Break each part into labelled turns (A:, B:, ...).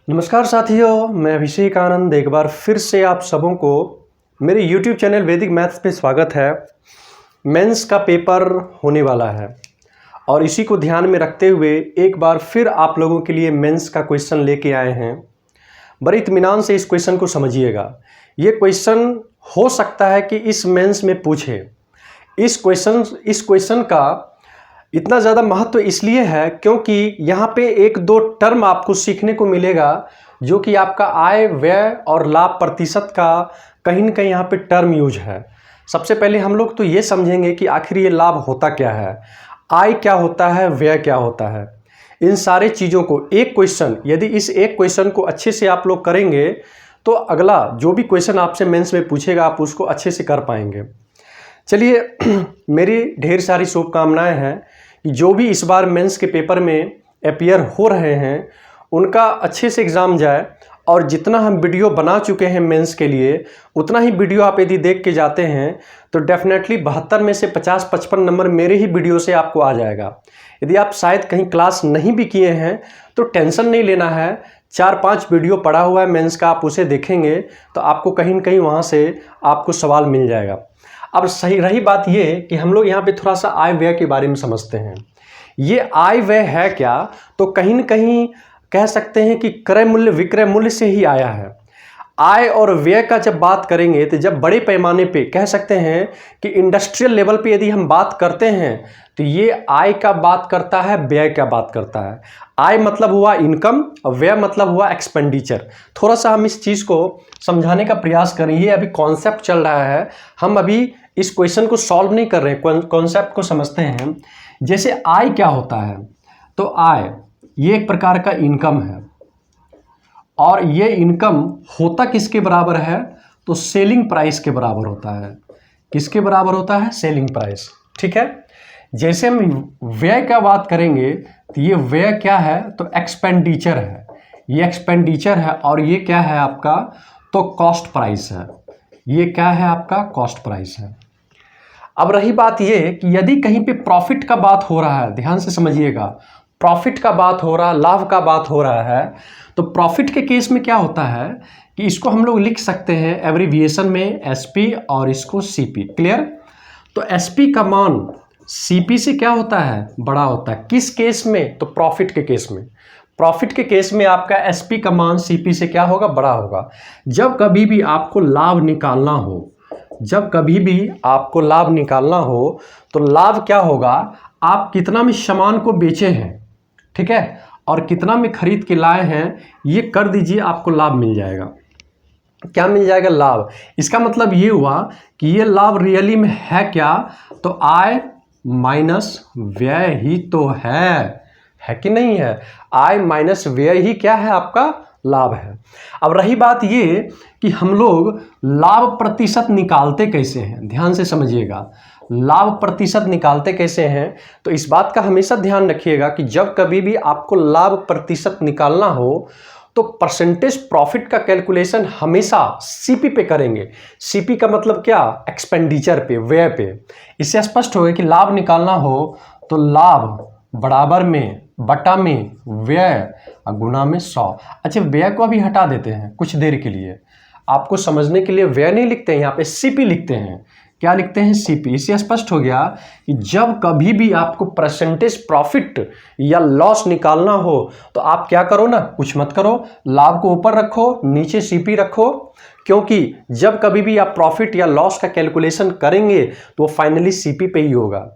A: नमस्कार साथियों, मैं अभिषेक आनंद एक बार फिर से आप सबों को मेरे YouTube चैनल वैदिक मैथ्स पे स्वागत है। मेंस का पेपर होने वाला है और इसी को ध्यान में रखते हुए एक बार फिर आप लोगों के लिए मेंस का क्वेश्चन लेके आए हैं। बड़े इत्मीनान से इस क्वेश्चन को समझिएगा। ये क्वेश्चन हो सकता है कि इस मेंस में पूछे। इस क्वेश्चन का इतना ज़्यादा महत्व इसलिए है क्योंकि यहाँ पे एक दो टर्म आपको सीखने को मिलेगा जो कि आपका आय व्यय और लाभ प्रतिशत का कहीं न कहीं यहाँ पे टर्म यूज है। सबसे पहले हम लोग तो ये समझेंगे कि आखिर ये लाभ होता क्या है, आय क्या होता है, व्यय क्या होता है। इन सारे चीज़ों को एक क्वेश्चन, यदि इस एक क्वेश्चन को अच्छे से आप लोग करेंगे तो अगला जो भी क्वेश्चन आपसे मेंस में पूछेगा आप उसको अच्छे से कर पाएंगे। चलिए मेरी ढेर सारी शुभकामनाएं हैं कि जो भी इस बार मेंस के पेपर में अपीयर हो रहे हैं उनका अच्छे से एग्ज़ाम जाए और जितना हम वीडियो बना चुके हैं मेंस के लिए उतना ही वीडियो आप यदि देख के जाते हैं तो डेफिनेटली 72 में से 50-55 नंबर मेरे ही वीडियो से आपको आ जाएगा। यदि आप शायद कहीं क्लास नहीं भी किए हैं तो टेंशन नहीं लेना है, 4-5 वीडियो पड़ा हुआ है मेंस का, आप उसे देखेंगे तो आपको कहीं न कहीं वहाँ से आपको सवाल मिल जाएगा। अब सही रही बात ये कि हम लोग यहाँ पे थोड़ा सा आय व्यय के बारे में समझते हैं। ये आय व्यय है क्या, तो कहीं न कहीं कह सकते हैं कि क्रय मूल्य विक्रय मूल्य से ही आया है। आय और व्यय का जब बात करेंगे तो जब बड़े पैमाने पे कह सकते हैं कि इंडस्ट्रियल लेवल पे यदि हम बात करते हैं तो ये आय का बात करता है, व्यय का बात करता है। आय मतलब हुआ इनकम और व्यय मतलब हुआ एक्सपेंडिचर। थोड़ा सा हम इस चीज़ को समझाने का प्रयास करें। ये अभी कॉन्सेप्ट चल रहा है, हम अभी इस क्वेश्चन को सॉल्व नहीं कर रहे हैं, कॉन्सेप्ट को समझते हैं। जैसे आय क्या होता है, तो आय ये एक प्रकार का इनकम है और ये इनकम होता किसके बराबर है, तो सेलिंग प्राइस के बराबर होता है। किसके बराबर होता है, सेलिंग प्राइस। ठीक है। जैसे हम व्यय का बात करेंगे तो ये व्यय क्या है, तो एक्सपेंडिचर है। ये एक्सपेंडिचर है और ये क्या है आपका, तो कॉस्ट प्राइस है। ये क्या है आपका, कॉस्ट प्राइस है। अब रही बात ये कि यदि कहीं पे प्रॉफिट का बात हो रहा है, ध्यान से समझिएगा, प्रॉफिट का बात हो रहा है, लाभ का बात हो रहा है, तो प्रॉफिट के केस में क्या होता है कि इसको हम लोग लिख सकते हैं एब्रिविएशन में एसपी और इसको सीपी। क्लियर। तो एसपी का मान सीपी से क्या होता है, बड़ा होता है। किस केस में, तो प्रॉफिट के केस में। प्रॉफिट के केस में आपका एसपी का मान सीपी से क्या होगा, बड़ा होगा। जब कभी भी आपको लाभ निकालना हो, जब कभी भी आपको लाभ निकालना हो तो लाभ क्या होगा, आप कितना में सामान को बेचे हैं, ठीक है, और कितना में खरीद के लाए हैं, ये कर दीजिए, आपको लाभ मिल जाएगा। क्या मिल जाएगा, लाभ। इसका मतलब ये हुआ कि ये लाभ रियली में है क्या, तो आय माइनस व्यय ही तो है कि नहीं है। आय माइनस व्यय ही क्या है, आपका लाभ है। अब रही बात ये कि हम लोग लाभ प्रतिशत निकालते कैसे हैं, ध्यान से समझिएगा। लाभ प्रतिशत निकालते कैसे हैं, तो इस बात का हमेशा ध्यान रखिएगा कि जब कभी भी आपको लाभ प्रतिशत निकालना हो तो परसेंटेज प्रॉफिट का कैलकुलेशन हमेशा सीपी पे करेंगे। सीपी का मतलब क्या, एक्सपेंडिचर पे, व्यय पे। इससे स्पष्ट होगा कि लाभ निकालना हो तो लाभ बराबर में बटा में व्यय गुना में 100। अच्छा, व्यय को अभी हटा देते हैं कुछ देर के लिए, आपको समझने के लिए व्यय नहीं लिखते हैं, यहाँ पे सीपी लिखते हैं। क्या लिखते हैं, सीपी। इससे स्पष्ट हो गया कि जब कभी भी आपको परसेंटेज प्रॉफिट या लॉस निकालना हो तो आप क्या करो ना, कुछ मत करो, लाभ को ऊपर रखो, नीचे सीपी रखो, क्योंकि जब कभी भी आप प्रॉफिट या लॉस का कैलकुलेशन करेंगे तो वो फाइनली सीपी पे ही होगा।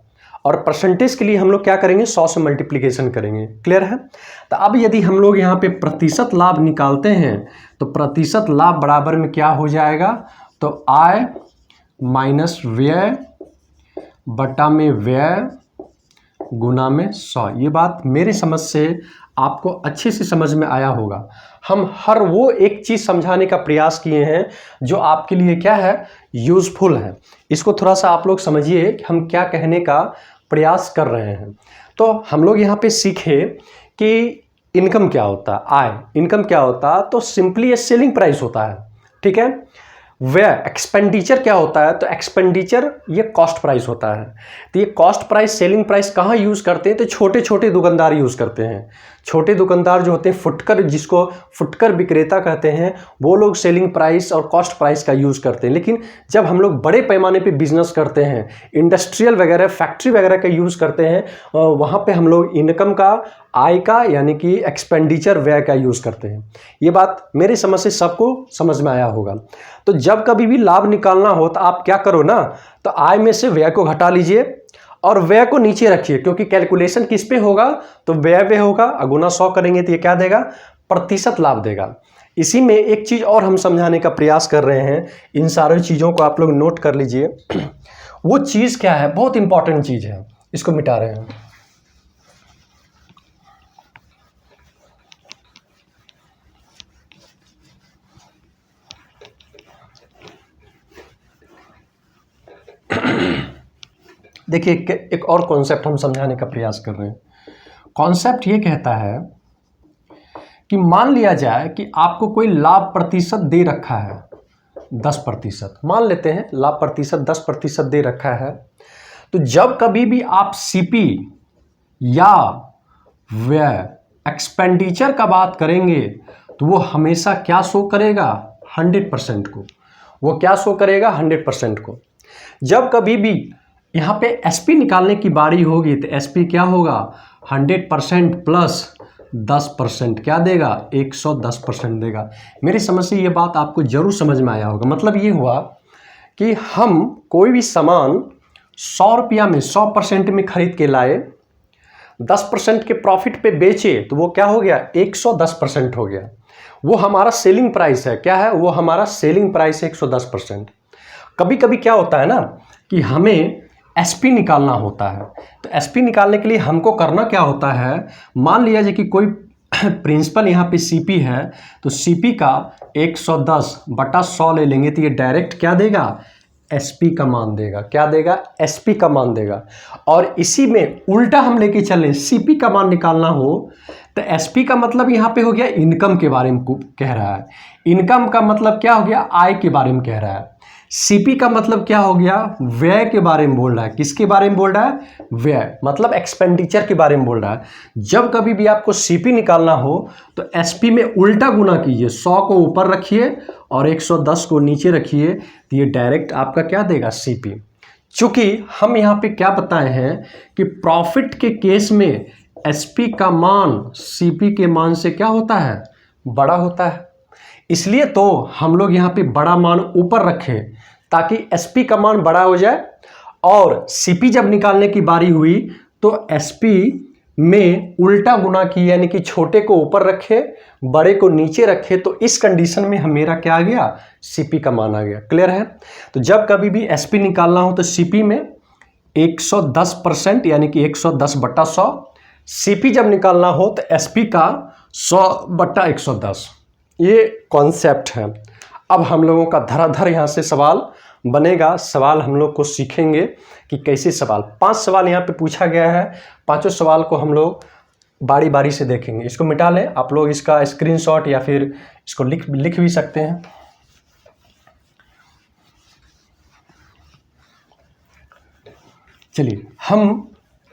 A: और परसेंटेज के लिए हम लोग क्या करेंगे, 100 से मल्टीप्लिकेशन करेंगे। क्लियर है। तो अब यदि हम लोग यहाँ पे प्रतिशत लाभ निकालते हैं तो प्रतिशत लाभ बराबर में क्या हो जाएगा, तो आय माइनस व्यय बटा में व्यय गुना में 100। ये बात मेरे समझ से आपको अच्छे से समझ में आया होगा। हम हर वो एक चीज़ समझाने का प्रयास किए हैं जो आपके लिए क्या है, यूज़फुल है। इसको थोड़ा सा आप लोग समझिए कि हम क्या कहने का प्रयास कर रहे हैं। तो हम लोग यहाँ पे सीखे कि इनकम क्या होता है, आय। इनकम क्या होता है, तो सिंपली ये सेलिंग प्राइस होता है। ठीक है। व्यय एक्सपेंडिचर क्या होता है, तो एक्सपेंडिचर ये कॉस्ट प्राइस होता है। तो ये कॉस्ट प्राइस सेलिंग प्राइस कहाँ यूज़ करते हैं, तो छोटे छोटे दुकानदार यूज़ करते हैं। छोटे दुकानदार जो होते हैं फुटकर, जिसको फुटकर विक्रेता कहते हैं, वो लोग सेलिंग प्राइस और कॉस्ट प्राइस का यूज़ करते हैं। लेकिन जब हम लोग बड़े पैमाने पे बिजनेस करते हैं, इंडस्ट्रियल वगैरह फैक्ट्री वगैरह का यूज़ करते हैं, वहाँ पे हम लोग इनकम का, आय का, यानी कि एक्सपेंडिचर व्यय का यूज़ करते हैं। ये बात मेरी समझ से सबको समझ में आया होगा। तो जब कभी भी लाभ निकालना हो तो आप क्या करो ना, तो आय में से व्यय को घटा लीजिए और व्यय को नीचे रखिए, क्योंकि कैलकुलेशन किस पे होगा, तो व्यय होगा, गुना 100 करेंगे तो ये क्या देगा, प्रतिशत लाभ देगा। इसी में एक चीज़ और हम समझाने का प्रयास कर रहे हैं, इन सारी चीज़ों को आप लोग नोट कर लीजिए। वो चीज़ क्या है, बहुत इंपॉर्टेंट चीज़ है, इसको मिटा रहे हैं। देखिए एक और कॉन्सेप्ट हम समझाने का प्रयास कर रहे हैं। कॉन्सेप्ट ये कहता है कि मान लिया जाए कि आपको कोई लाभ प्रतिशत दे रखा है 10%, मान लेते हैं लाभ प्रतिशत 10% दे रखा है। तो जब कभी भी आप सीपी या व्यय एक्सपेंडिचर का बात करेंगे तो वो हमेशा क्या शो करेगा, 100% को। वो क्या शो करेगा, 100% को। जब कभी भी यहाँ पे एसपी निकालने की बारी होगी तो एसपी क्या होगा, 100% प्लस 10% क्या देगा, 110% देगा। मेरी समझ से ये बात आपको जरूर समझ में आया होगा। मतलब ये हुआ कि हम कोई भी सामान 100 रुपया में 100% में खरीद के लाए, 10% के प्रॉफिट पे बेचे, तो वो क्या हो गया, 110% हो गया। वो हमारा सेलिंग प्राइस है। क्या है, वो हमारा सेलिंग प्राइस है 110%। कभी कभी क्या होता है ना कि हमें एसपी निकालना होता है, तो एसपी निकालने के लिए हमको करना क्या होता है, मान लिया जाए कि कोई प्रिंसिपल यहाँ पे सीपी है, तो सीपी का 110/100 ले लेंगे तो ये डायरेक्ट क्या देगा, एसपी का मान देगा। क्या देगा, एसपी का मान देगा। और इसी में उल्टा हम लेके चलें, सीपी का मान निकालना हो तो एसपी का मतलब यहाँ पे हो गया इनकम के बारे में कह रहा है, इनकम का मतलब क्या हो गया, आय के बारे में कह रहा है। सीपी का मतलब क्या हो गया, व्यय के बारे में बोल रहा है। किसके बारे में बोल रहा है, व्यय, मतलब एक्सपेंडिचर के बारे में बोल रहा है। जब कभी भी आपको सीपी निकालना हो तो एसपी में उल्टा गुना कीजिए, 100 को ऊपर रखिए और 110 को नीचे रखिए, तो ये डायरेक्ट आपका क्या देगा, सीपी। चूंकि हम यहाँ पे क्या बताए हैं कि प्रॉफिट के केस में एसपी का मान सीपी के मान से क्या होता है, बड़ा होता है। इसलिए तो हम लोग यहाँ पे बड़ा मान ऊपर रखें ताकि एसपी का मान बड़ा हो जाए, और सीपी जब निकालने की बारी हुई तो एसपी में उल्टा गुना की, यानी कि छोटे को ऊपर रखे बड़े को नीचे रखे। तो इस कंडीशन में मेरा क्या आ गया, सीपी का मान आ गया। क्लियर है। तो जब कभी भी एसपी निकालना हो तो सीपी में 110% यानी कि 110/100, सीपी जब निकालना हो तो एसपी का 100/110। ये कॉन्सेप्ट है। अब हम लोगों का धराधर यहाँ से सवाल बनेगा। सवाल हम लोग को सीखेंगे कि कैसे सवाल, 5 सवाल यहाँ पे पूछा गया है। 5 सवाल को हम लोग बारी बारी से देखेंगे। इसको मिटा लें आप लोग, इसका स्क्रीनशॉट या फिर इसको लिख भी सकते हैं। चलिए हम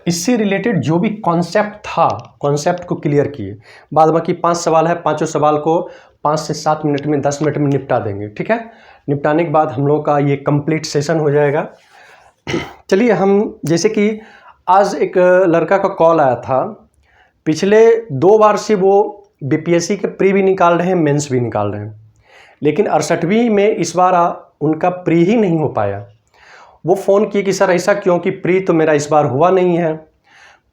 A: इससे रिलेटेड जो भी कॉन्सेप्ट था, कॉन्सेप्ट को क्लियर किए। बाद बाकी 5 सवाल है, 5 सवाल को 5 से 7 मिनट में, 10 मिनट में निपटा देंगे। ठीक है। निपटाने के बाद हम लोग का ये कंप्लीट सेशन हो जाएगा। चलिए हम, जैसे कि आज एक लड़का का कॉल आया था, पिछले 2 बार से वो बीपीएससी के प्री भी निकाल रहे हैं, मेंस भी निकाल रहे हैं, लेकिन 68वीं में इस बार उनका प्री ही नहीं हो पाया। वो फ़ोन किए कि सर ऐसा क्यों, कि प्री तो मेरा इस बार हुआ नहीं है।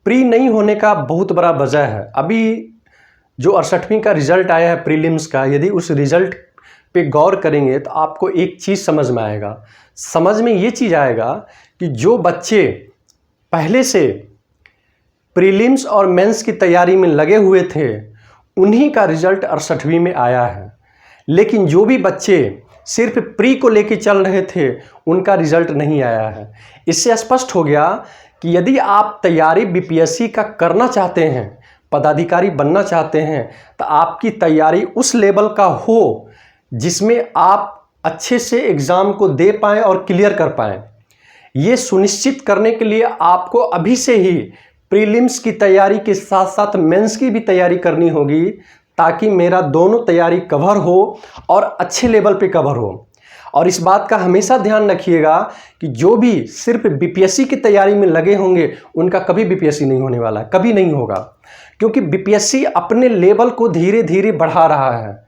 A: प्री नहीं होने का बहुत बड़ा वजह है, अभी जो 68वीं का रिज़ल्ट आया है प्रीलिम्स का, यदि उस रिज़ल्ट पे गौर करेंगे तो आपको एक चीज़ समझ में आएगा। समझ में ये चीज़ आएगा कि जो बच्चे पहले से प्रीलिम्स और मेंस की तैयारी में लगे हुए थे, उन्हीं का रिज़ल्ट 68वीं में आया है। लेकिन जो भी बच्चे सिर्फ प्री को लेके चल रहे थे, उनका रिजल्ट नहीं आया है। इससे स्पष्ट हो गया कि यदि आप तैयारी बीपीएससी का करना चाहते हैं, पदाधिकारी बनना चाहते हैं, तो आपकी तैयारी उस लेवल का हो जिसमें आप अच्छे से एग्ज़ाम को दे पाएँ और क्लियर कर पाएँ। ये सुनिश्चित करने के लिए आपको अभी से ही प्रीलिम्स की तैयारी के साथ साथ मेंस की भी तैयारी करनी होगी, ताकि मेरा दोनों तैयारी कवर हो और अच्छे लेवल पे कवर हो। और इस बात का हमेशा ध्यान रखिएगा कि जो भी सिर्फ बीपीएससी की तैयारी में लगे होंगे उनका कभी बीपीएससी नहीं होने वाला है, कभी नहीं होगा। क्योंकि बीपीएससी अपने लेवल को धीरे धीरे बढ़ा रहा है,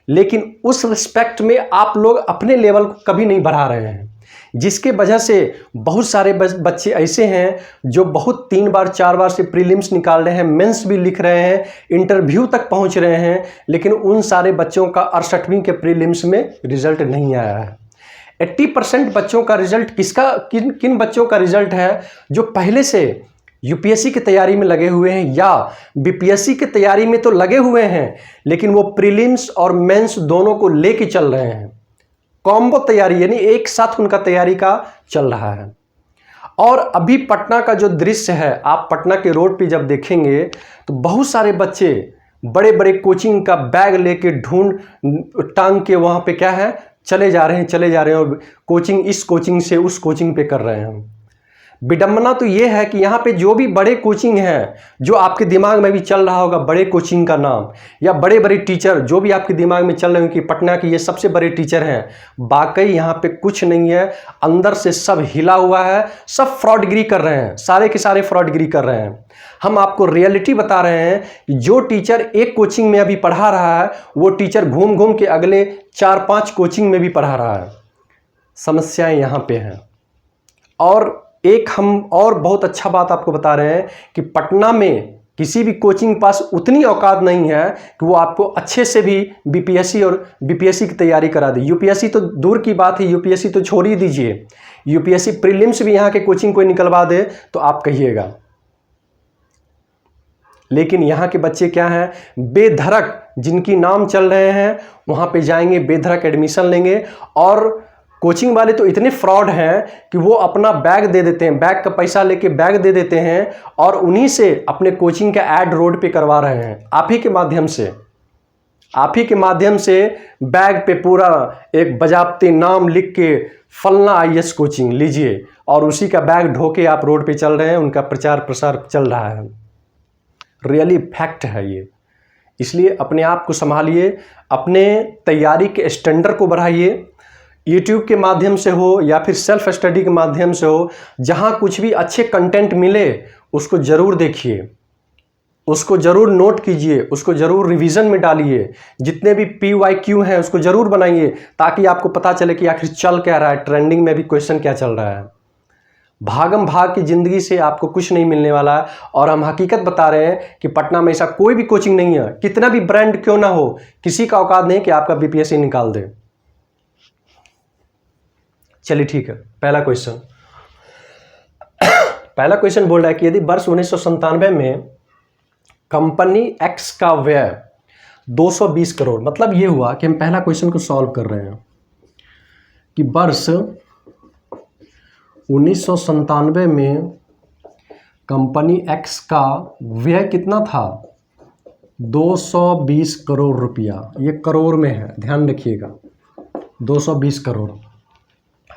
A: लेकिन उस रिस्पेक्ट में आप लोग अपने लेवल को कभी नहीं बढ़ा रहे हैं, जिसके वजह से बहुत सारे बच्चे ऐसे हैं जो बहुत 3 बार 4 बार से प्रीलिम्स निकाल रहे हैं, मेंस भी लिख रहे हैं, इंटरव्यू तक पहुंच रहे हैं, लेकिन उन सारे बच्चों का 68वीं के प्रीलिम्स में रिजल्ट नहीं आया है। 80% बच्चों का रिजल्ट किन बच्चों का रिजल्ट है जो पहले से यूपीएससी की तैयारी में लगे हुए हैं या बीपीएससी की तैयारी में तो लगे हुए हैं, लेकिन वो प्रीलिम्स और मेंस दोनों को लेके चल रहे हैं। कॉम्बो तैयारी यानी एक साथ उनका तैयारी का चल रहा है। और अभी पटना का जो दृश्य है, आप पटना के रोड पे जब देखेंगे तो बहुत सारे बच्चे बड़े बड़े कोचिंग का बैग लेके टांग के वहाँ पे क्या है चले जा रहे हैं और कोचिंग इस कोचिंग से उस कोचिंग पे कर रहे हैं। विडंबना तो ये है कि यहाँ पे जो भी बड़े कोचिंग हैं, जो आपके दिमाग में भी चल रहा होगा बड़े कोचिंग का नाम या बड़े बड़े टीचर जो भी आपके दिमाग में चल रहे हैं कि पटना के ये सबसे बड़े टीचर हैं, वाकई यहाँ पे कुछ नहीं है। अंदर से सब हिला हुआ है, सब फ्रॉडगिरी कर रहे हैं, सारे के सारे फ्रॉडगिरी कर रहे हैं। हम आपको रियलिटी बता रहे हैं कि जो टीचर एक कोचिंग में अभी पढ़ा रहा है, वो टीचर घूम घूम के अगले 4-5 कोचिंग में भी पढ़ा रहा है। समस्याएं यहाँ पे हैं। और एक हम और बहुत अच्छा बात आपको बता रहे हैं कि पटना में किसी भी कोचिंग के पास उतनी औकात नहीं है कि वो आपको अच्छे से भी बीपीएससी और बीपीएससी की तैयारी करा दे। यूपीएससी तो दूर की बात है, यूपीएससी तो छोड़ ही दीजिए, यूपीएससी प्रीलिम्स भी यहाँ के कोचिंग कोई निकलवा दे तो आप कहिएगा। लेकिन यहाँ के बच्चे क्या हैं, बेधड़क जिनकी नाम चल रहे हैं वहाँ पे जाएंगे, बेधड़क एडमिशन लेंगे। और कोचिंग वाले तो इतने फ्रॉड हैं कि वो अपना बैग दे देते हैं, बैग का पैसा लेके बैग दे देते हैं और उन्हीं से अपने कोचिंग का ऐड रोड पे करवा रहे हैं। आप ही के माध्यम से बैग पे पूरा एक बजाबते नाम लिख के फलना आईएएस कोचिंग लीजिए और उसी का बैग ढोके आप रोड पे चल रहे हैं, उनका प्रचार प्रसार चल रहा है। रियली फैक्ट है ये। इसलिए अपने आप को संभालिए, अपने तैयारी के स्टैंडर्ड को बढ़ाइए। यूट्यूब के माध्यम से हो या फिर सेल्फ स्टडी के माध्यम से हो, जहाँ कुछ भी अच्छे कंटेंट मिले उसको ज़रूर देखिए, उसको ज़रूर नोट कीजिए, उसको ज़रूर रिवीजन में डालिए। जितने भी PYQ हैं उसको ज़रूर बनाइए, ताकि आपको पता चले कि आखिर चल क्या रहा है, ट्रेंडिंग में भी क्वेश्चन क्या चल रहा है। भागम भाग की ज़िंदगी से आपको कुछ नहीं मिलने वाला है। और हम हकीकत बता रहे हैं कि पटना में ऐसा कोई भी कोचिंग नहीं है, कितना भी ब्रांड क्यों ना हो, किसी का औकात नहीं कि आपका बीपीएससी निकाल दे। चलिए ठीक है, पहला क्वेश्चन बोल रहा है कि यदि वर्ष 1997 में कंपनी एक्स का व्यय 220 करोड़, मतलब ये हुआ कि हम पहला क्वेश्चन को सॉल्व कर रहे हैं कि वर्ष 1997 में कंपनी एक्स का व्यय कितना था, 220 करोड़ रुपया। ये करोड़ में है, ध्यान रखिएगा, 220 करोड़।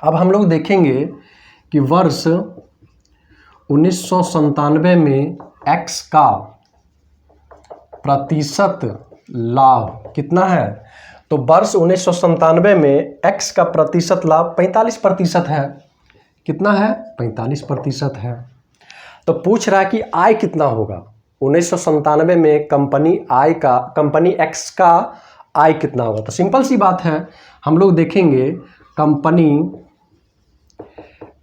A: अब हम लोग देखेंगे कि वर्ष 1997 में एक्स का प्रतिशत लाभ कितना है। तो वर्ष 1997 में एक्स का प्रतिशत लाभ 45% है। कितना है, 45% है। तो पूछ रहा है कि आय कितना होगा 1997 में कंपनी एक्स का आय कितना होगा। तो सिंपल सी बात है, हम लोग देखेंगे कंपनी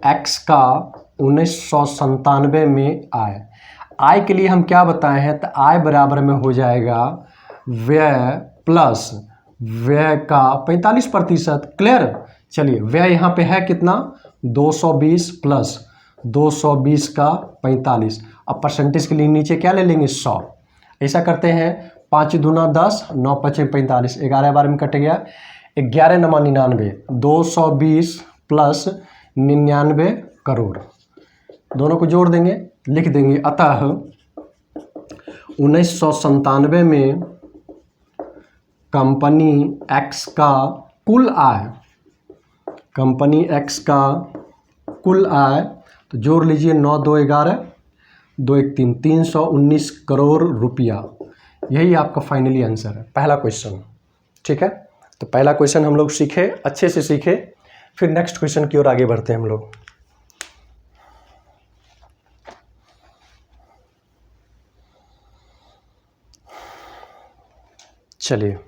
A: एक्स का 1997 में आय के लिए हम क्या बताए हैं, तो आय बराबर में हो जाएगा व्यय प्लस व्यय का 45%। क्लियर। चलिए, व्यय यहाँ पे है कितना, 220 प्लस 220 का 45। अब परसेंटेज के लिए नीचे क्या ले लेंगे, 100। ऐसा करते हैं, 5 दूना 10, 9 पचे 45, 11 बार में कट गया, 11 नमा 99, 220 प्लस 99 करोड़, दोनों को जोड़ देंगे, लिख देंगे। अतः 1997 में कंपनी एक्स का कुल आय कंपनी एक्स का कुल आय, तो जोड़ लीजिए 9 2 11 2 1 3 319 करोड़ रुपया। यही आपका फाइनली आंसर है, पहला क्वेश्चन। ठीक है, तो पहला क्वेश्चन हम लोग सीखे, अच्छे से सीखे। फिर नेक्स्ट क्वेश्चन की ओर आगे बढ़ते हैं हम लोग। चलिए,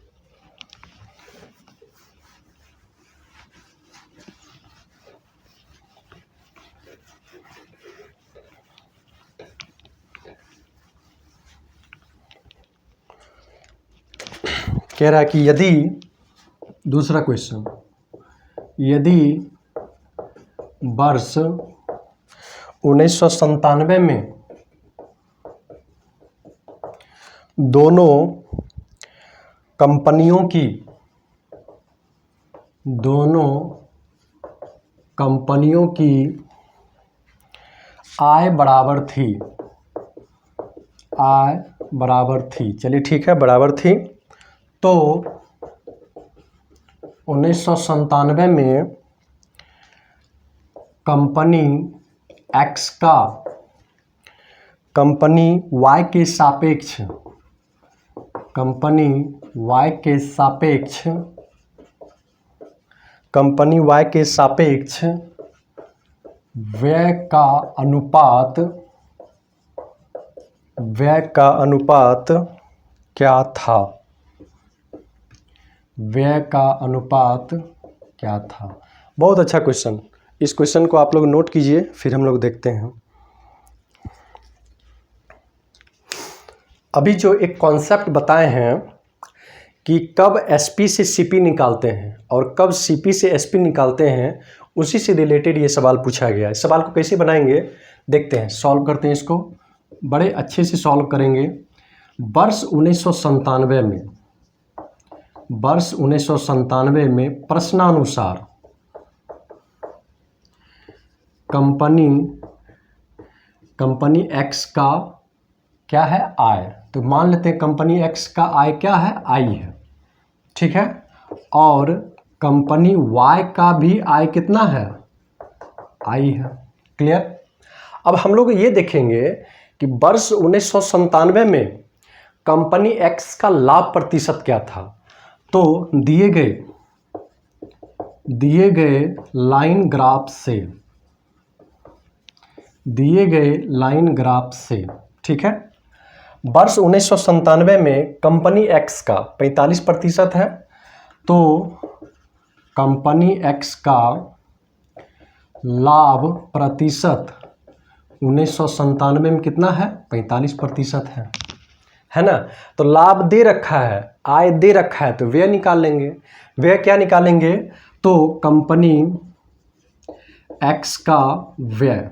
A: कह रहा है कि यदि, दूसरा क्वेश्चन, यदि वर्ष 1997 में दोनों कंपनियों की आय बराबर थी, चलिए ठीक है, बराबर थी, तो 1997 में कंपनी एक्स का कंपनी वाई के सापेक्ष व्यय का अनुपात क्या था? व्यय का अनुपात क्या था? बहुत अच्छा क्वेश्चन। इस क्वेश्चन को आप लोग नोट कीजिए, फिर हम लोग देखते हैं। अभी जो एक कॉन्सेप्ट बताए हैं कि कब एसपी से सीपी निकालते हैं और कब सीपी से एसपी निकालते हैं, उसी से रिलेटेड ये सवाल पूछा गया है। इस सवाल को कैसे बनाएंगे देखते हैं, सॉल्व करते हैं। इसको बड़े अच्छे से सॉल्व करेंगे। वर्ष 1997 में प्रश्नानुसार कंपनी एक्स का क्या है? आय। तो मान लेते हैं कंपनी एक्स का आय क्या है? आई है, ठीक है। और कंपनी वाई का भी आय कितना है? आई है। क्लियर? अब हम लोग ये देखेंगे कि वर्ष 1997 में कंपनी एक्स का लाभ प्रतिशत क्या था। तो दिए गए लाइन ग्राफ से, ठीक है, वर्ष 1997 में कंपनी एक्स का 45% है, तो कंपनी एक्स का लाभ प्रतिशत 1997 में कितना है? 45% है ना। तो लाभ दे रखा है, आय दे रखा है, तो व्यय निकाल लेंगे। व्यय क्या निकालेंगे? तो कंपनी एक्स का व्यय।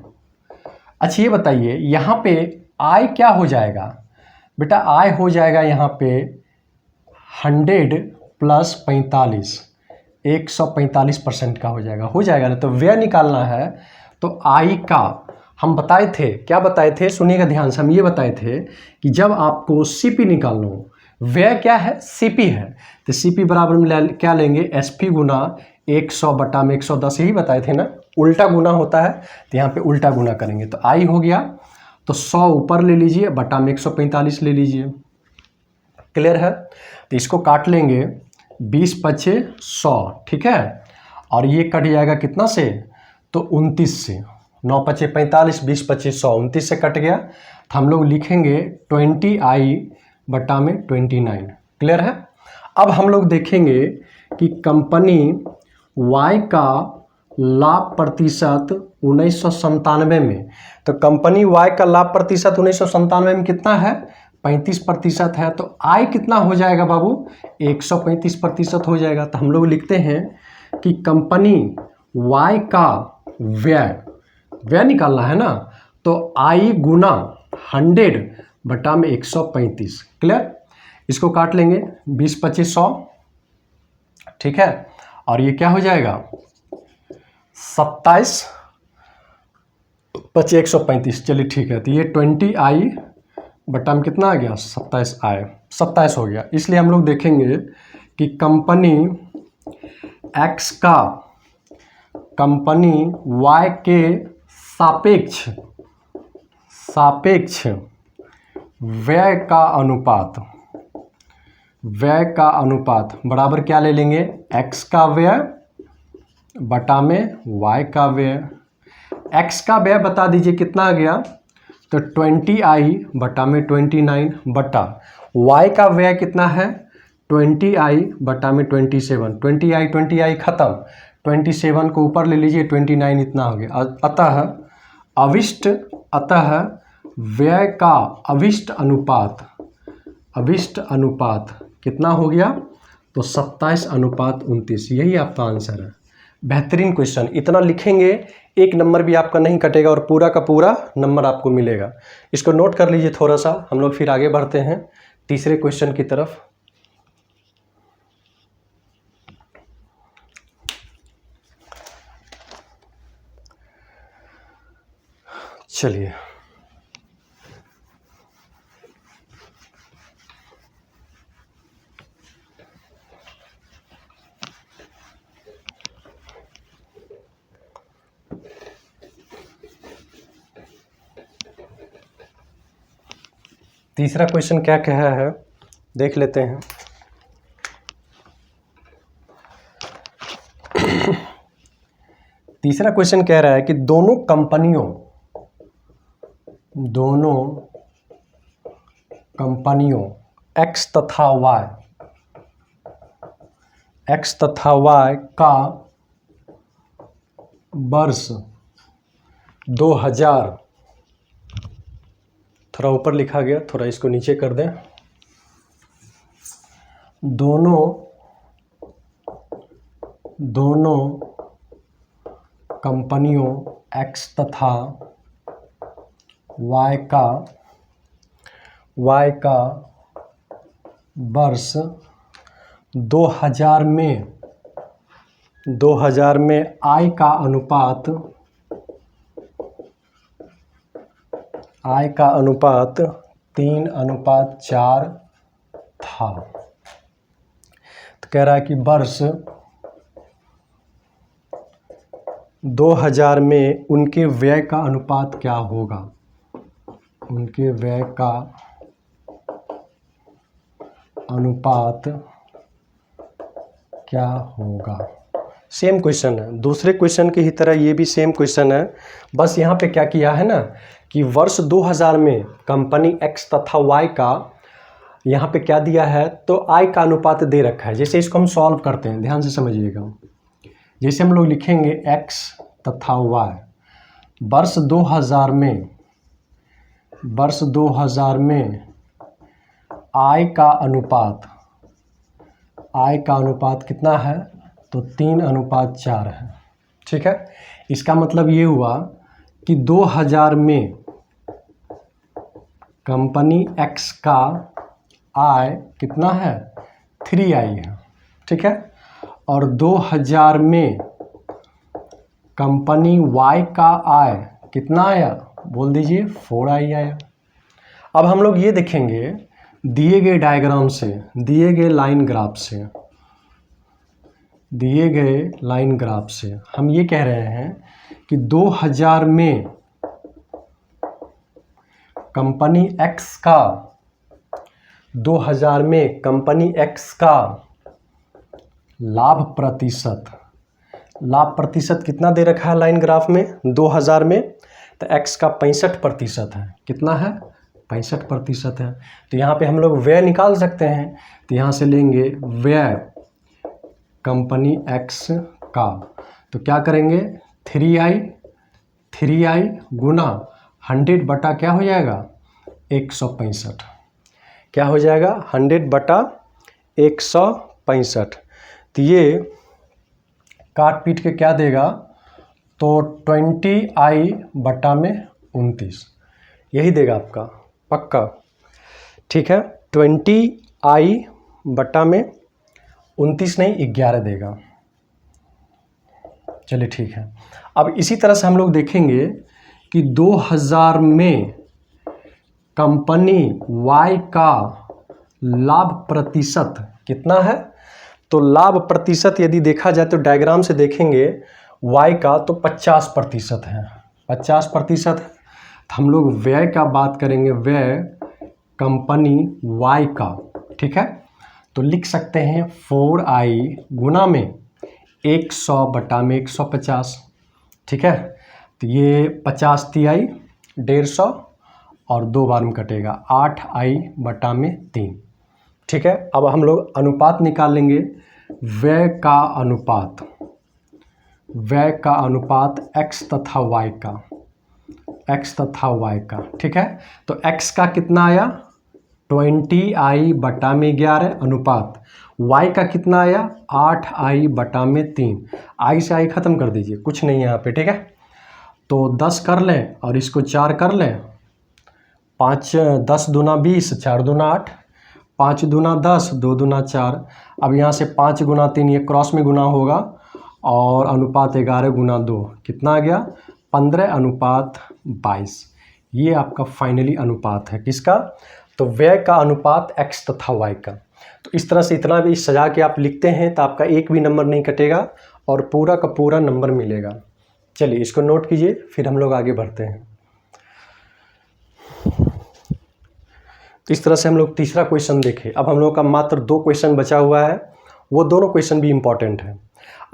A: अच्छा ये बताइए, यहाँ पे आय क्या हो जाएगा बेटा? आय हो जाएगा यहाँ पे 100 प्लस 45, 145% का हो जाएगा ना। तो व्यय निकालना है, तो आय का हम बताए थे, क्या बताए थे, सुनिएगा ध्यान से। हम ये बताए थे कि जब आपको सीपी निकालना हो, व्यय क्या है? सीपी है, तो सीपी बराबर में क्या लेंगे? एसपी गुना 100 बटा में 110, यही बताए थे ना। उल्टा गुना होता है, तो यहाँ पे उल्टा गुना करेंगे, तो आई हो गया, तो 100 ऊपर ले लीजिए, बटा में 145 ले लीजिए। क्लियर है? तो इसको काट लेंगे, 20 पचे 100, ठीक है। और ये कट जाएगा कितना से? तो 29 से। 9 पचे 45, 20 पचे 100, 29 से कट गया, तो हम लोग लिखेंगे 20i बटा में 29। क्लियर है? अब हम लोग देखेंगे कि कंपनी वाई का लाभ प्रतिशत 1997 में, तो कंपनी वाई का लाभ प्रतिशत 1997 में कितना है? 35% है। तो आय कितना हो जाएगा बाबू? 135% हो जाएगा। तो हम लोग लिखते हैं कि कंपनी वाई का व्यय निकालना है ना, तो आई गुना 100 बटा में 135। क्लियर? इसको काट लेंगे, 20 पच्चीस 100, ठीक है। और ये क्या हो जाएगा? 27 पचे 135। चलिए ठीक है, तो ये 20i बटा में कितना आ गया? 27i, 27 हो गया। इसलिए हम लोग देखेंगे कि कंपनी एक्स का कंपनी Y के सापेक्ष व्यय का अनुपात बराबर क्या ले लेंगे, x का व्यय बटा में y का व्यय। x का व्यय बता दीजिए कितना आ गया, तो 20i बटा में 29 बटा y का व्यय कितना है 20i बटा में 27। 20i खत्म, 27 को ऊपर ले लीजिए, 29 इतना हो गया। अतः व्यय का अभिष्ट अनुपात कितना हो गया, तो 27:29। यही आपका आंसर है। बेहतरीन क्वेश्चन, इतना लिखेंगे एक नंबर भी आपका नहीं कटेगा और पूरा का पूरा नंबर आपको मिलेगा। इसको नोट कर लीजिए थोड़ा सा। हम लोग फिर आगे बढ़ते हैं तीसरे क्वेश्चन की तरफ। चलिए, तीसरा क्वेश्चन क्या कहा है देख लेते हैं। तीसरा क्वेश्चन कह रहा है कि दोनों कंपनियों X तथा Y का वर्ष 2000, थोड़ा ऊपर लिखा गया, थोड़ा इसको नीचे कर दें। दोनों कंपनियों X तथा Y का वर्ष 2000 में आय का अनुपात 3:4 था। तो कह रहा है कि वर्ष 2000 में उनके व्यय का अनुपात क्या होगा, उनके व्यय का अनुपात क्या होगा। सेम क्वेश्चन है, दूसरे क्वेश्चन की ही तरह ये भी सेम क्वेश्चन है। बस यहाँ पे क्या किया है ना कि वर्ष 2000 में कंपनी X तथा Y का यहाँ पे क्या दिया है, तो आय का अनुपात दे रखा है। जैसे इसको हम सॉल्व करते हैं, ध्यान से समझिएगा। जैसे हम लोग लिखेंगे X तथा Y, वर्ष 2000 में आय का अनुपात कितना है, तो 3:4 है। ठीक है, इसका मतलब ये हुआ कि 2000 में कंपनी X का आय कितना है, 3i है। ठीक है, और 2000 में कंपनी Y का आय कितना आया, बोल दीजिए 4i आया। अब हम लोग ये देखेंगे दिए गए डायग्राम से, दिए गए लाइन ग्राफ से हम ये कह रहे हैं कि 2000 में कंपनी X का लाभ प्रतिशत कितना दे रखा है लाइन ग्राफ में 2000 में, तो X का 65% है। कितना है, 65% है। तो यहाँ पे हम लोग व्यय निकाल सकते हैं। तो यहाँ से लेंगे व्यय कंपनी X का, तो क्या करेंगे 3i गुना 100 बटा क्या हो जाएगा 165, क्या हो जाएगा 100 बटा 165। तो ये काट पीट के क्या देगा, तो 20i बटा में 29, यही देगा आपका पक्का। ठीक है, 20i बटा में 29 नहीं 11 देगा। चलिए ठीक है। अब इसी तरह से हम लोग देखेंगे कि 2000 में कंपनी Y का लाभ प्रतिशत कितना है, तो लाभ प्रतिशत यदि देखा जाए तो डायग्राम से देखेंगे वाई का तो 50% है, 50% है। हम लोग व्यय का बात करेंगे, व्यय कंपनी वाई का, ठीक है। तो लिख सकते हैं 4i गुना में 100 बटा में 150, ठीक है। तो ये 50 तिहाई 150 और 2 बार में कटेगा 8i बटा में 3, ठीक है। अब हम लोग अनुपात निकाल लेंगे, व्यय का अनुपात, व्यय का अनुपात x तथा y का, x तथा y का, ठीक है। तो x का कितना आया 20i बटा में 11 अनुपात, y का कितना आया 8i बटा में 3, i से i खत्म कर दीजिए, कुछ नहीं है यहाँ पे, ठीक है। तो 10 कर लें और इसको 4 कर लें, 5 10 दूना 20, 4 दूना 8, 5 दूना 10, 2 दूना 4। अब यहाँ से 5 गुना 3 ये क्रॉस में गुना होगा और अनुपात 11 गुना 2 कितना आ गया 15 अनुपात 22। ये आपका फाइनली अनुपात है किसका, तो व्यय का अनुपात x तथा y का। तो इस तरह से इतना भी सजा के आप लिखते हैं तो आपका एक भी नंबर नहीं कटेगा और पूरा का पूरा नंबर मिलेगा। चलिए इसको नोट कीजिए, फिर हम लोग आगे बढ़ते हैं। तो इस तरह से हम लोग तीसरा क्वेश्चन देखें। अब हम लोग का मात्र 2 क्वेश्चन बचा हुआ है, वो दोनों क्वेश्चन भी इम्पॉर्टेंट है।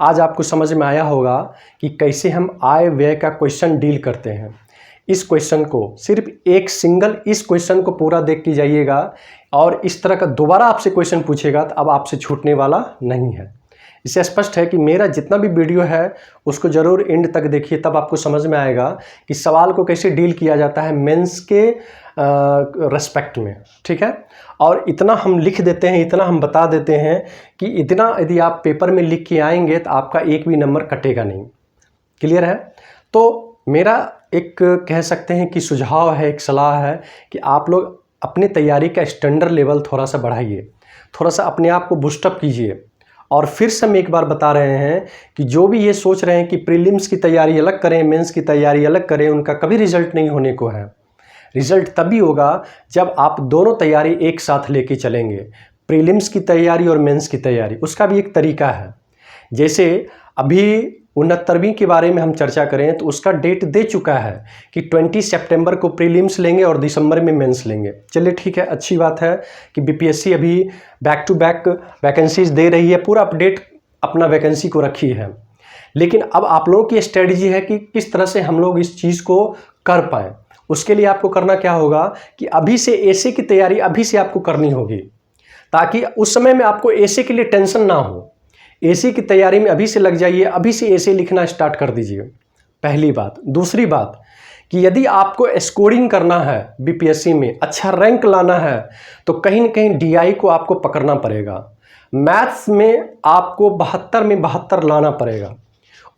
A: आज आपको समझ में आया होगा कि कैसे हम आय व्यय का क्वेश्चन डील करते हैं। इस क्वेश्चन को सिर्फ एक सिंगल इस क्वेश्चन को पूरा देख के जाइएगा और इस तरह का दोबारा आपसे क्वेश्चन पूछेगा तो अब आपसे छूटने वाला नहीं है। इससे स्पष्ट है कि मेरा जितना भी वीडियो है उसको ज़रूर एंड तक देखिए, तब आपको समझ में आएगा कि सवाल को कैसे डील किया जाता है मेंस के रेस्पेक्ट में, ठीक है। और इतना हम लिख देते हैं, इतना हम बता देते हैं कि इतना यदि आप पेपर में लिख के आएंगे तो आपका एक भी नंबर कटेगा नहीं। क्लियर है। तो मेरा एक कह सकते हैं कि सुझाव है, एक सलाह है कि आप लोग अपनी तैयारी का स्टैंडर्ड लेवल थोड़ा सा बढ़ाइए, थोड़ा सा अपने आप को बूस्टअप कीजिए। और फिर से हम एक बार बता रहे हैं कि जो भी ये सोच रहे हैं कि प्रीलिम्स की तैयारी अलग करें, मेंस की तैयारी अलग करें, उनका कभी रिजल्ट नहीं होने को है। रिजल्ट तभी होगा जब आप दोनों तैयारी एक साथ लेके चलेंगे, प्रीलिम्स की तैयारी और मेंस की तैयारी। उसका भी एक तरीका है। जैसे अभी 69वीं के बारे में हम चर्चा करें तो उसका डेट दे चुका है कि 20 सितंबर को प्रीलिम्स लेंगे और दिसंबर में मेंस लेंगे। चलिए ठीक है, अच्छी बात है कि बीपीएससी अभी बैक टू बैक वैकेंसीज दे रही है, पूरा अपडेट अपना वैकेंसी को रखी है। लेकिन अब आप लोगों की स्ट्रेटजी है कि किस तरह से हम लोग इस चीज़ को कर पाएँ। उसके लिए आपको करना क्या होगा कि अभी से एसे की तैयारी अभी से आपको करनी होगी, ताकि उस समय में आपको एसे के लिए टेंशन ना हो। एसे की तैयारी में अभी से लग जाइए, अभी से एसे लिखना स्टार्ट कर दीजिए, पहली बात। दूसरी बात कि यदि आपको स्कोरिंग करना है बीपीएससी में, अच्छा रैंक लाना है, तो कहीं ना कहीं डीआई को आपको पकड़ना पड़ेगा। मैथ्स में आपको 72 में 72 लाना पड़ेगा।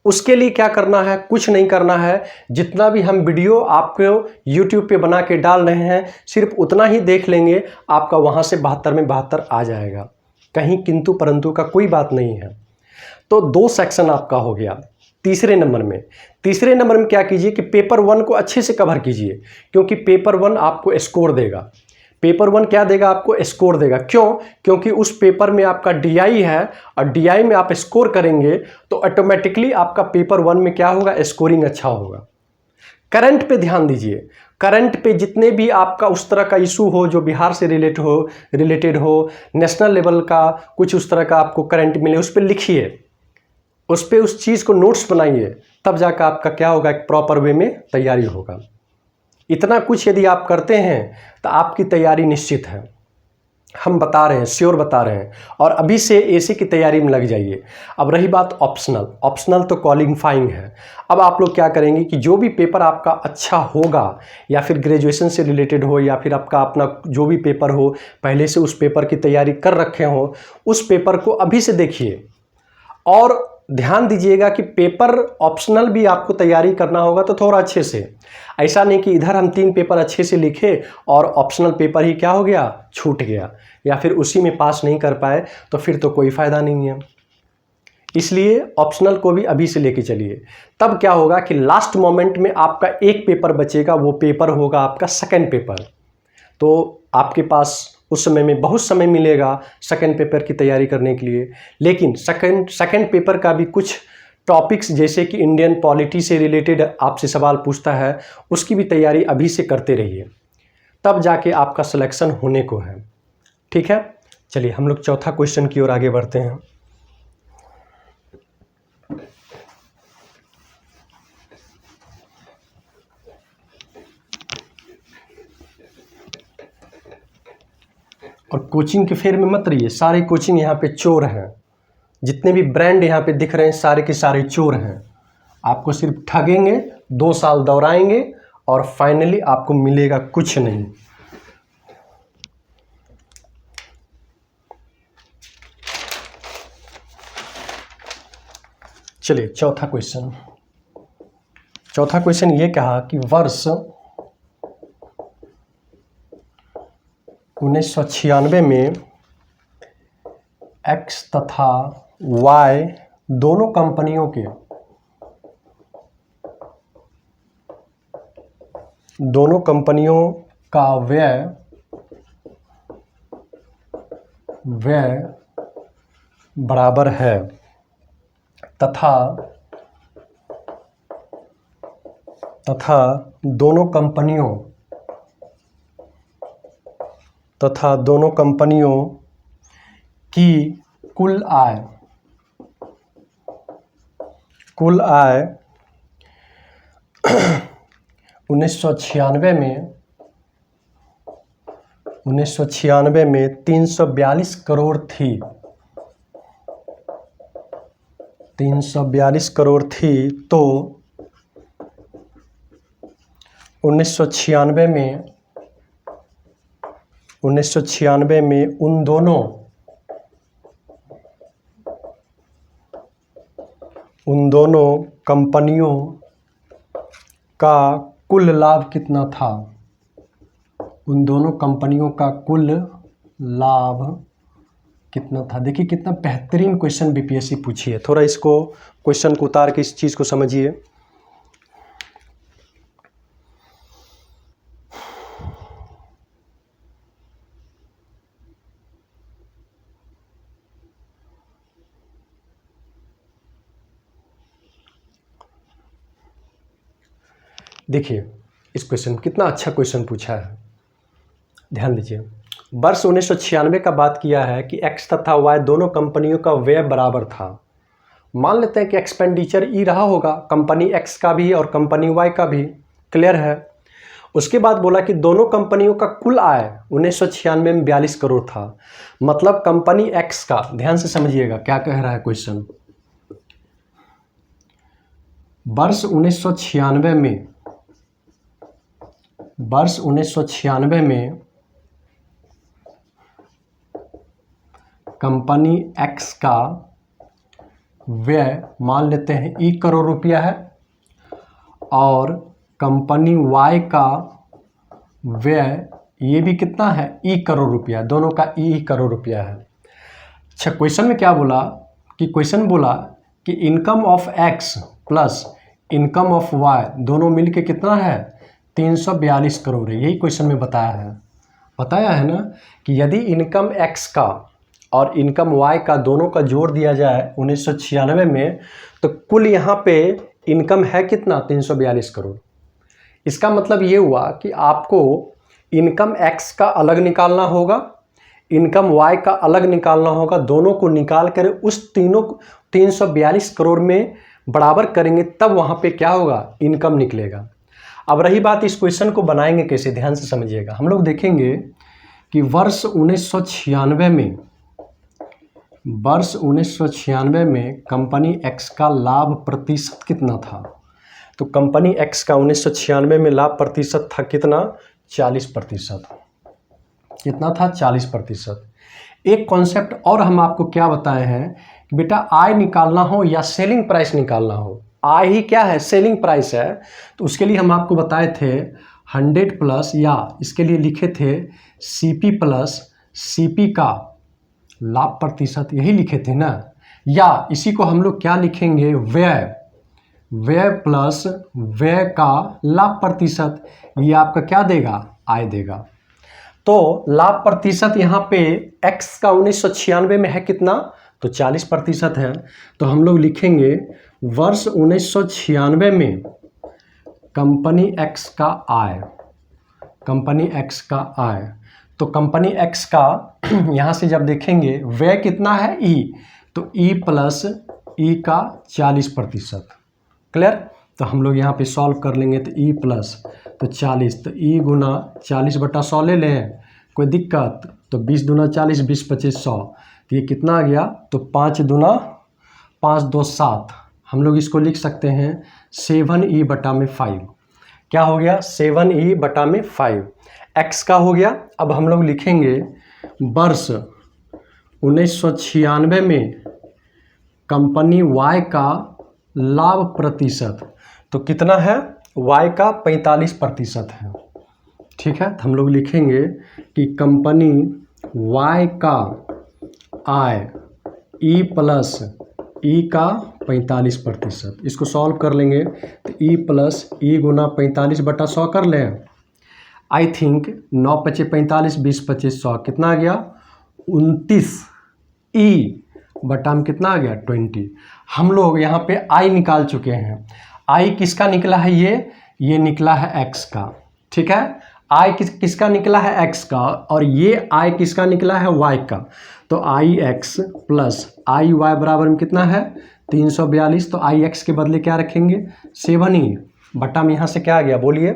A: उसके लिए क्या करना है, कुछ नहीं करना है। जितना भी हम वीडियो आपको यूट्यूब पे बना के डाल रहे हैं सिर्फ उतना ही देख लेंगे, आपका वहाँ से 72 में 72 आ जाएगा। कहीं किंतु परंतु का कोई बात नहीं है। तो 2 सेक्शन आपका हो गया। तीसरे नंबर में क्या कीजिए कि पेपर 1 को अच्छे से कवर कीजिए, क्योंकि पेपर 1 आपको स्कोर देगा। पेपर 1 क्या देगा आपको, स्कोर देगा। क्यों, क्योंकि उस पेपर में आपका डीआई है और डीआई में आप स्कोर करेंगे तो ऑटोमेटिकली आपका पेपर 1 में क्या होगा, स्कोरिंग अच्छा होगा। करंट पे ध्यान दीजिए। करंट पे जितने भी आपका उस तरह का इशू हो जो बिहार से रिलेटेड हो, नेशनल लेवल का कुछ उस तरह का आपको करंट मिले, उस पर लिखिए, उस पर उस चीज़ को नोट्स बनाइए, तब जाकर आपका क्या होगा, एक प्रॉपर वे में तैयारी होगा। इतना कुछ यदि आप करते हैं तो आपकी तैयारी निश्चित है। हम बता रहे हैं, श्योर बता रहे हैं। और अभी से एसी की तैयारी में लग जाइए। अब रही बात ऑप्शनल तो क्वालिफाइंग है। अब आप लोग क्या करेंगे कि जो भी पेपर आपका अच्छा होगा, या फिर ग्रेजुएशन से रिलेटेड हो, या फिर आपका अपना जो भी पेपर हो, पहले से उस पेपर की तैयारी कर रखे हो, उस पेपर को अभी से देखिए। और ध्यान दीजिएगा कि पेपर ऑप्शनल भी आपको तैयारी करना होगा तो थोड़ा अच्छे से। ऐसा नहीं कि इधर हम 3 पेपर अच्छे से लिखे और ऑप्शनल पेपर ही क्या हो गया, छूट गया, या फिर उसी में पास नहीं कर पाए, तो फिर तो कोई फ़ायदा नहीं है। इसलिए ऑप्शनल को भी अभी से लेके चलिए। तब क्या होगा कि लास्ट मोमेंट में आपका एक पेपर बचेगा, वो पेपर होगा आपका सेकेंड पेपर। तो आपके पास उस समय में बहुत समय मिलेगा सेकंड पेपर की तैयारी करने के लिए। लेकिन सेकंड पेपर का भी कुछ टॉपिक्स जैसे कि इंडियन पॉलिटी से रिलेटेड आपसे सवाल पूछता है, उसकी भी तैयारी अभी से करते रहिए, तब जाके आपका सिलेक्शन होने को है। ठीक है, चलिए हम लोग चौथा क्वेश्चन की ओर आगे बढ़ते हैं। और कोचिंग के फेर में मत रहिए, सारे कोचिंग यहाँ पे चोर हैं, जितने भी ब्रांड यहाँ पे दिख रहे हैं सारे के सारे चोर हैं। आपको सिर्फ ठगेंगे, 2 साल दौड़ाएंगे और फाइनली आपको मिलेगा कुछ नहीं। चलिए चौथा क्वेश्चन ये कहा कि वर्ष 1996 में एक्स तथा वाई दोनों कंपनियों का व्यय बराबर है तथा दोनों कंपनियों की कुल आय 1996 में 342 करोड़ थी। 342 करोड़ थी, तो 1996 में उन दोनों कंपनियों का कुल लाभ कितना था? उन दोनों कंपनियों का कुल लाभ कितना था? देखिए कितना बेहतरीन क्वेश्चन बीपीएससी पूछी है। थोड़ा इसको क्वेश्चन को उतार के इस चीज़ को समझिए। देखिए इस क्वेश्चन कितना अच्छा क्वेश्चन पूछा है, ध्यान दीजिए। वर्ष 1996 का बात किया है कि एक्स तथा वाई दोनों कंपनियों का व्यय बराबर था। मान लेते हैं कि एक्सपेंडिचर ई रहा होगा, कंपनी एक्स का भी और कंपनी वाई का भी, क्लियर है। उसके बाद बोला कि दोनों कंपनियों का कुल आय 1996 में 42 करोड़ था। मतलब कंपनी एक्स का, ध्यान से समझिएगा क्या कह रहा है क्वेश्चन। वर्ष 1996 में कंपनी एक्स का व्यय मान लेते हैं ई करोड़ रुपया है और कंपनी वाई का व्यय ये भी कितना है, ई करोड़ रुपया, दोनों का ई करोड़ रुपया है। अच्छा, क्वेश्चन में क्या बोला कि कि income of X plus income of Y दोनों मिलके कितना है, 342 करोड़ है। यही क्वेश्चन में बताया है ना कि यदि इनकम एक्स का और इनकम वाई का दोनों का जोड़ दिया जाए 1996 में, तो कुल यहाँ पे इनकम है कितना, 342 करोड़। इसका मतलब ये हुआ कि आपको इनकम एक्स का अलग निकालना होगा, इनकम वाई का अलग निकालना होगा, दोनों को निकाल कर उस 342 करोड़ में बराबर करेंगे, तब वहाँ पे क्या होगा, इनकम निकलेगा। अब रही बात इस क्वेश्चन को बनाएंगे कैसे, ध्यान से समझिएगा। हम लोग देखेंगे कि वर्ष 1996 में कंपनी एक्स का लाभ प्रतिशत कितना था? तो कंपनी एक्स का 1996 में लाभ प्रतिशत था कितना, 40%। कितना था, 40%। एक कॉन्सेप्ट और हम आपको क्या बताए हैं कि बेटा आय निकालना हो या सेलिंग प्राइस निकालना हो, आय ही क्या है, सेलिंग प्राइस है। तो उसके लिए हम आपको बताए थे 100 प्लस, या इसके लिए लिखे थे सीपी प्लस सीपी का लाभ प्रतिशत, यही लिखे थे ना। या इसी को हम लोग क्या लिखेंगे, व्यय प्लस व्यय का लाभ प्रतिशत, ये आपका क्या देगा, आय देगा। तो लाभ प्रतिशत यहाँ पे x का 1996 में है कितना, तो 40% है। तो हम लोग लिखेंगे वर्ष 1996 में कंपनी एक्स का आय, कंपनी एक्स का आय, तो कंपनी एक्स का यहाँ से जब देखेंगे व्यय कितना है ई, तो ई प्लस ई का 40%। क्लियर? तो हम लोग यहाँ पे सॉल्व कर लेंगे, तो ई प्लस तो 40, तो ई गुना 40/100 ले लें, कोई दिक्कत? तो 20 दूना 40, 20 25 100, तो ये कितना आ गया? तो 5 दूना 5 2 7, हम लोग इसको लिख सकते हैं 7e/5। क्या हो गया? 7e/5 एक्स का हो गया। अब हम लोग लिखेंगे वर्ष 1996 में कंपनी वाई का लाभ प्रतिशत, तो कितना है? वाई का 45% है। ठीक है, तो हम लोग लिखेंगे कि कंपनी वाई का आय ई प्लस ई का 45%। इसको सॉल्व कर लेंगे, तो ई प्लस ई गुना 45/100 कर लें। आई थिंक 9 × 5 = 45, 20 × 25 = 100, कितना आ गया? 29 ई बटा में कितना आ गया? 20। हम लोग यहाँ पे आई निकाल चुके हैं। आई किसका निकला है? ये निकला है एक्स का। ठीक है, आई किसका निकला है? एक्स का। और ये आई किसका निकला है? वाई का। तो आई एक्स प्लस आई वाई बराबर में कितना है? 342। तो आई एक्स के बदले क्या रखेंगे? 7e बटा में यहाँ से क्या आ गया? बोलिए।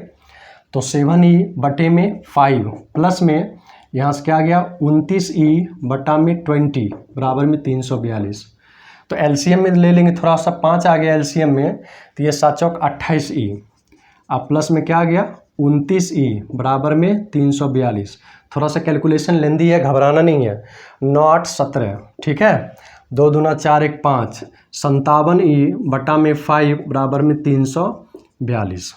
A: तो 7e बटे में 5 प्लस में यहाँ से क्या आ गया? 29e बटा में 20 बराबर में 342। तो एलसीएम में ले लेंगे, थोड़ा सा 5 आ गया एलसीएम में, तो ये 7 चौक 28e, अब प्लस में क्या आ गया? 29e बराबर में 342। थोड़ा सा कैलकुलेशन लेंदी है, घबराना नहीं है। 9 8 17, ठीक है, 2 दूना 4 1 5, 57e बटा में 5 बराबर में 342।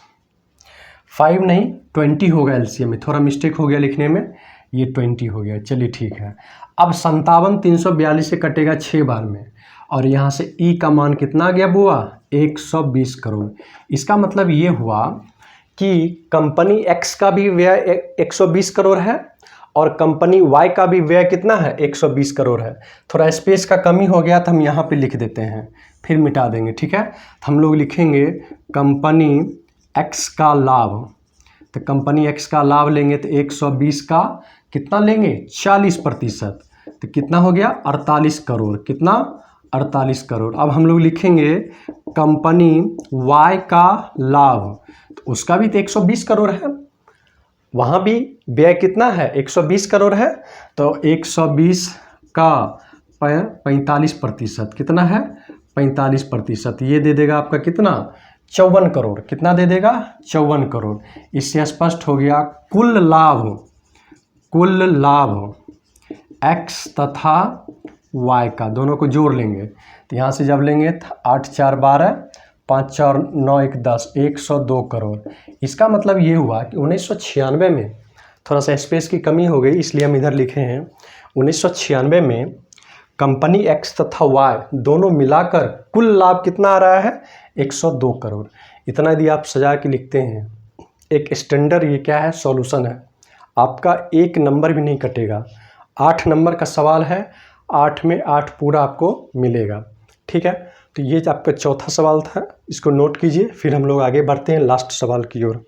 A: 5 नहीं 20 होगा एलसीएम में, थोड़ा मिस्टेक हो गया लिखने में, ये 20 हो गया। चलिए ठीक है। अब 57 342 से कटेगा 6 बार में, और यहाँ से ई का मान कितना आ गया बुआ? 120 करोड़। इसका मतलब ये हुआ कि कंपनी एक्स का भी व्यय 120 करोड़ है और कंपनी वाई का भी व्यय कितना है? 120 करोड़ है। थोड़ा स्पेस का कमी हो गया तो हम यहाँ पे लिख देते हैं, फिर मिटा देंगे। ठीक है, तो हम लोग लिखेंगे कंपनी एक्स का लाभ, तो कंपनी एक्स का लाभ लेंगे तो 120 का कितना लेंगे? 40%, तो कितना हो गया? 48 करोड़। कितना? 48 करोड़। अब हम लोग लिखेंगे कंपनी वाई का लाभ, तो उसका भी तो 120 करोड़ है, वहाँ भी व्यय कितना है? 120 करोड़ है, तो 120 का 45%, कितना है? 45%, ये दे देगा आपका कितना? 54 करोड़। कितना दे देगा? 54 करोड़। इससे स्पष्ट हो गया कुल लाभ एक्स तथा वाई का, दोनों को जोड़ लेंगे, तो यहाँ से जब लेंगे 8 4 12, 5 4 9 1 10, 102 करोड़। इसका मतलब ये हुआ कि 1996 में, थोड़ा सा स्पेस की कमी हो गई इसलिए हम इधर लिखे हैं, 1996 में कंपनी एक्स तथा वाई दोनों मिलाकर कुल लाभ कितना आ रहा है? 102 करोड़। इतना यदि आप सजा के लिखते हैं, एक स्टैंडर्ड ये क्या है? सॉल्यूशन है। आपका एक नंबर भी नहीं कटेगा। 8 नंबर का सवाल है, 8 में 8 पूरा आपको मिलेगा। ठीक है, तो ये आपका चौथा सवाल था, इसको नोट कीजिए, फिर हम लोग आगे बढ़ते हैं लास्ट सवाल की ओर।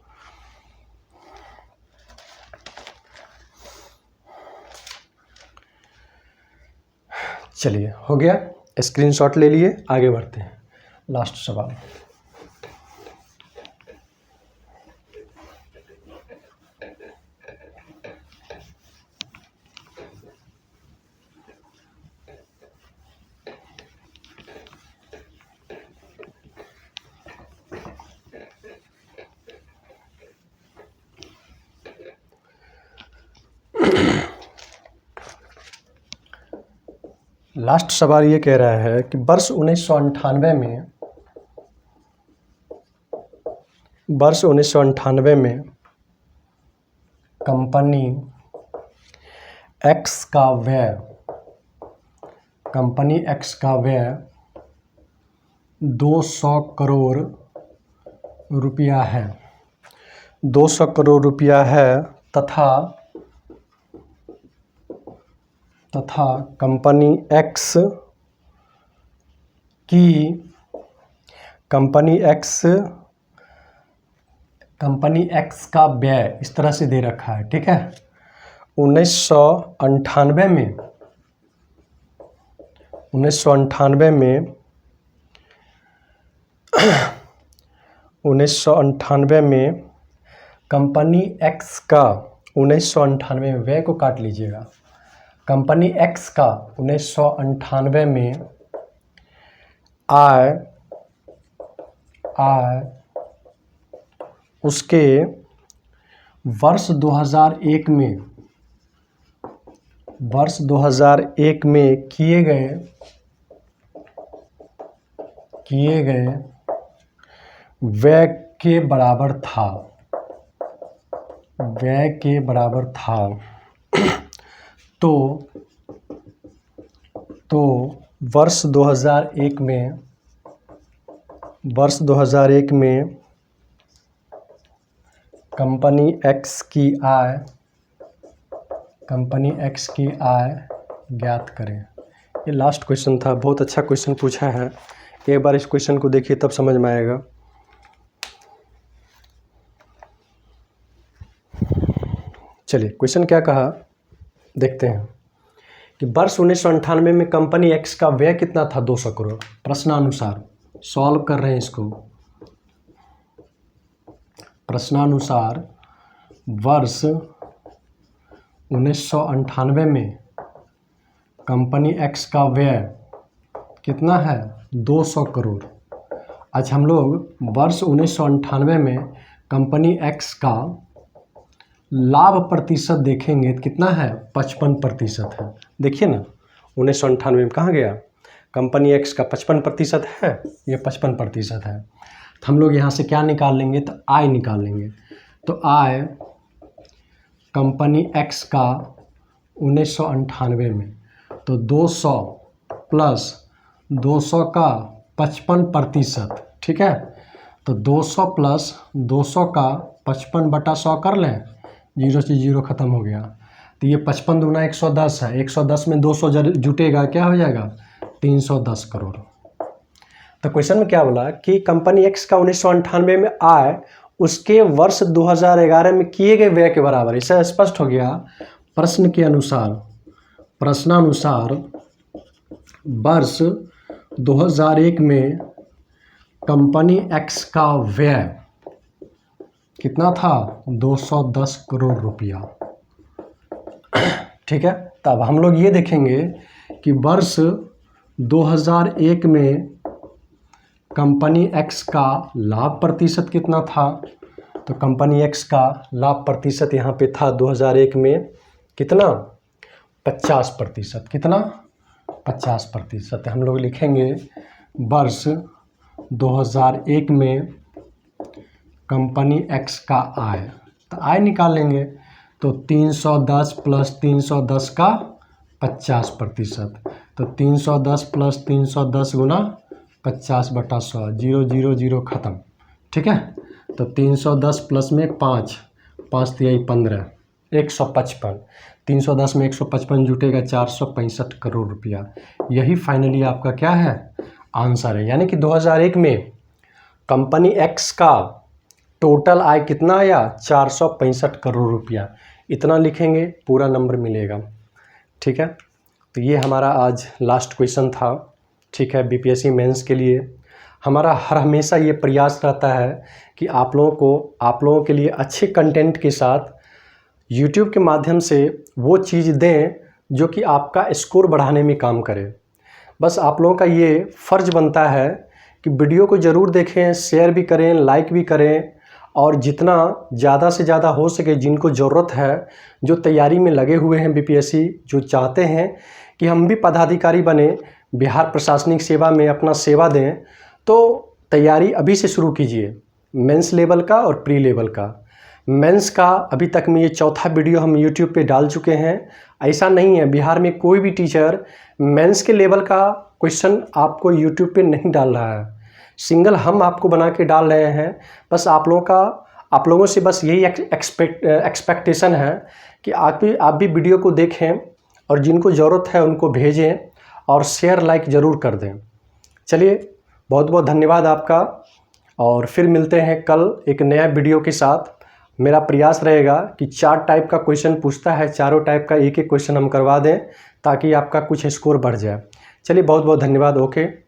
A: चलिए, हो गया, स्क्रीनशॉट ले लिए, आगे बढ़ते हैं लास्ट सवाल। लास्ट सवाल ये कह रहा है कि वर्ष 1998 में कंपनी एक्स का व्यय 200 करोड़ रुपया है, 200 करोड़ रुपया है, तथा कंपनी एक्स की कंपनी एक्स का व्यय इस तरह से दे रखा है, ठीक है। 1998 में कंपनी एक्स का 1998 में व्यय को काट लीजिएगा। कंपनी एक्स का 1998 में आय उसके वर्ष 2001 में किए गए व्यय के बराबर था। तो वर्ष 2001 में कंपनी एक्स की आय ज्ञात करें। ये लास्ट क्वेश्चन था, बहुत अच्छा क्वेश्चन पूछा है। एक बार इस क्वेश्चन को देखिए तब समझ में आएगा। चलिए क्वेश्चन क्या कहा देखते हैं कि वर्ष 1998 में कंपनी एक्स का व्यय कितना था? 200 करोड़। प्रश्नानुसार सॉल्व कर रहे हैं इसको। प्रश्नानुसार वर्ष 1998 में कंपनी एक्स का व्यय कितना है? 200 करोड़। आज हम लोग वर्ष 1998 में कंपनी एक्स का लाभ प्रतिशत देखेंगे, कितना है? 55% है। देखिए ना 1998 में कहाँ गया? कंपनी एक्स का 55% है, ये 55% है। तो हम लोग यहाँ से क्या निकाल लेंगे? तो आय निकाल लेंगे। तो आय कंपनी एक्स का 1998 में, तो 200 प्लस 200 का 55%, ठीक है। तो 200 प्लस 200 का 55/100 कर लें, 0 से 0 ख़त्म हो गया। तो ये 55 दूना 110 है। 110 में 200 जुटेगा, क्या हो जाएगा? 310 करोड़। तो क्वेश्चन में क्या बोला कि कंपनी एक्स का 1998 में आय उसके वर्ष 2011 में किए गए व्यय के बराबर। इससे स्पष्ट हो गया प्रश्नानुसार वर्ष 2001 में कंपनी एक्स का व्यय कितना था? 210 करोड़ रुपया, ठीक है। तब हम लोग ये देखेंगे कि वर्ष 2001 में कंपनी एक्स का लाभ प्रतिशत कितना था? तो कंपनी एक्स का लाभ प्रतिशत यहाँ पे था 2001 में कितना? 50%। कितना? 50%। हम लोग लिखेंगे वर्ष 2001 में कंपनी एक्स का आय। तो आय निकाल लेंगे, तो 310 प्लस 310 का 50%। तो 310 प्लस 310 गुना 50/100, 0 0 0 ख़त्म, ठीक है। तो 310 प्लस में 5 3 15, 155। 310 में 155 जुटेगा 465 करोड़ रुपया। यही फाइनली आपका क्या है? आंसर है। यानी कि 2001 में कंपनी एक्स का टोटल आय कितना आया? 465 करोड़ रुपया। इतना लिखेंगे पूरा नंबर मिलेगा, ठीक है। तो ये हमारा आज लास्ट क्वेश्चन था, ठीक है। बीपीएससी मेंस के लिए हमारा हर हमेशा ये प्रयास रहता है कि आप लोगों के लिए अच्छे कंटेंट के साथ यूट्यूब के माध्यम से वो चीज़ दें जो कि आपका स्कोर बढ़ाने में काम करे। बस आप लोगों का ये फ़र्ज़ बनता है कि वीडियो को ज़रूर देखें, शेयर भी करें, लाइक भी करें, और जितना ज़्यादा से ज़्यादा हो सके जिनको ज़रूरत है, जो तैयारी में लगे हुए हैं बीपीएससी, जो चाहते हैं कि हम भी पदाधिकारी बने, बिहार प्रशासनिक सेवा में अपना सेवा दें, तो तैयारी अभी से शुरू कीजिए। मेंस लेवल का और प्री लेवल का। मेंस का अभी तक में ये चौथा वीडियो हम यूट्यूब पे डाल चुके हैं। ऐसा नहीं है बिहार में कोई भी टीचर मेंस के लेवल का क्वेश्चन आपको यूट्यूब पे नहीं डाल रहा है, सिंगल हम आपको बना के डाल रहे हैं। बस आप लोगों से बस यही एक्सपेक्टेशन है कि आप भी वीडियो को देखें और जिनको ज़रूरत है उनको भेजें और शेयर लाइक ज़रूर कर दें। चलिए बहुत बहुत धन्यवाद आपका, और फिर मिलते हैं कल एक नया वीडियो के साथ। मेरा प्रयास रहेगा कि 4 टाइप का क्वेश्चन पूछता है, चारों टाइप का एक एक क्वेश्चन हम करवा दें ताकि आपका कुछ स्कोर बढ़ जाए। चलिए बहुत बहुत धन्यवाद। ओके।